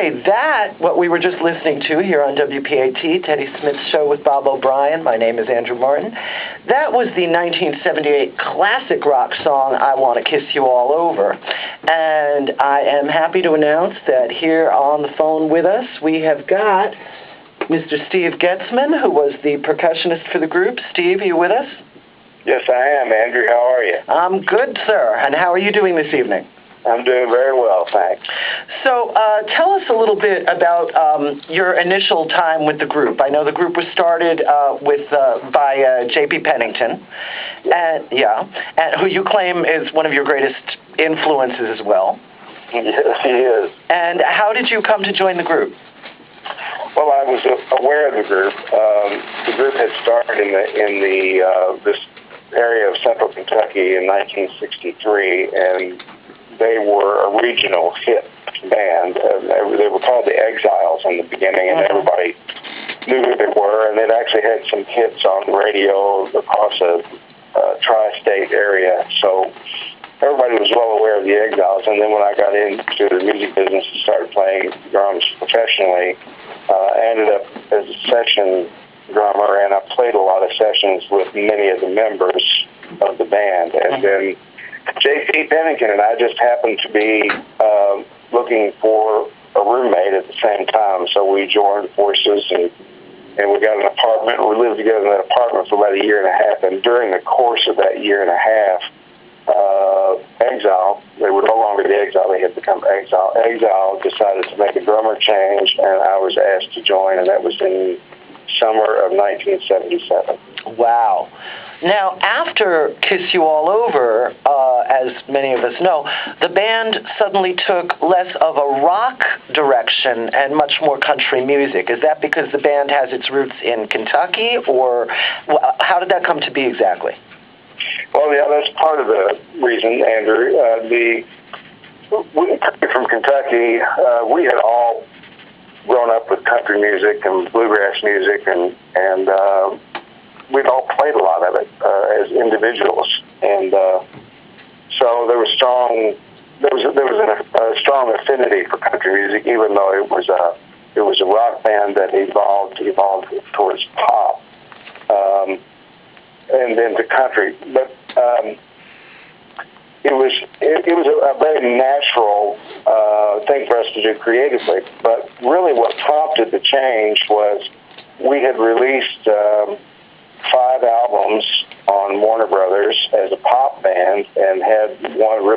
Okay, what we were just listening to here on WPAT, Teddy Smith's show with Bob O'Brien. My name is Andrew Martin. That was the 1978 classic rock song, I Want to Kiss You All Over. And I am happy to announce that here on the phone with us, we have got Mr. Steve Getzman, who was the percussionist for the group. Steve, are you with us? Yes, I am, Andrew. How are you? I'm good, sir. And how are you doing this evening? I'm doing very well, thanks. So tell us a little bit about your initial time with the group. I know the group was started by J.P. Pennington, and who you claim is one of your greatest influences as well. Yes, he is. And how did you come to join the group? Well, I was aware of the group. The group had started in this area of central Kentucky in 1963, and they were a regional hit band. They were called the Exiles in the beginning, and everybody knew who they were, and they'd actually had some hits on the radio across a tri-state area. So everybody was well aware of the Exiles. And then when I got into the music business and started playing drums professionally, I ended up as a session drummer, and I played a lot of sessions with many of the members of the band. And then J.P. Pennington and I just happened to be looking for a roommate at the same time, so we joined forces and we got an apartment. We lived together in that apartment for about a year and a half, and during the course of that year and a half, Exile, they were no longer the Exile, they had become Exile. Exile decided to make a drummer change, and I was asked to join, and that was in summer of 1977. Wow. Now, after Kiss You All Over, as many of us know, the band suddenly took less of a rock direction and much more country music. Is that because the band has its roots in Kentucky, or how did that come to be exactly? Well, yeah, that's part of the reason, Andrew. We from Kentucky, we had all grown up with country music and bluegrass music, and we'd all played a lot of it as individuals, and so there was a strong affinity for country music, even though it was a rock band that evolved towards pop, and then to country. But it was a very natural thing for us to do creatively. But really, what prompted the change was we had released 5 albums on Warner Brothers as a pop band, and had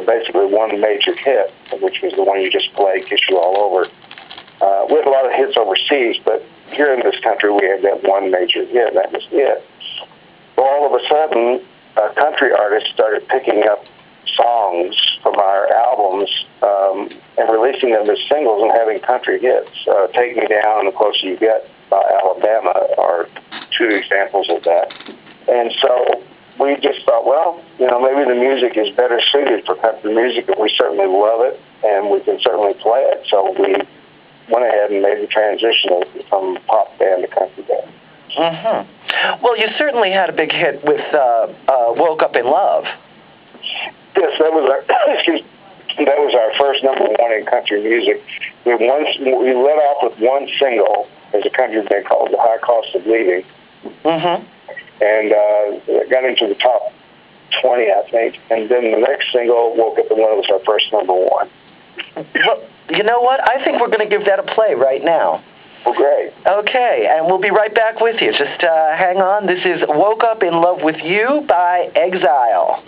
basically one major hit, which was the one you just played, "Kiss You All Over." We had a lot of hits overseas, but here in this country, we had that one major hit, and that was it. Well, all of a sudden, country artists started picking up songs from our albums and releasing them as singles and having country hits. "Take Me Down" and "The Closer You Get" by Alabama are 2 examples of that. And so we just thought, well, maybe the music is better suited for country music, and we certainly love it, and we can certainly play it. So we went ahead and made the transition from pop band to country band. Mm-hmm. Well, you certainly had a big hit with "Woke Up in Love." Yes, that was our first #1 in country music. We led off with one single as a country band called "The High Cost of Leaving," and got into the top 20, I think. And then the next single, "Woke Up in Love," was our first #1. Well, you know what? I think we're going to give that a play right now. Well, great. Okay, and we'll be right back with you. Just hang on. This is "Woke Up in Love with You" by Exile.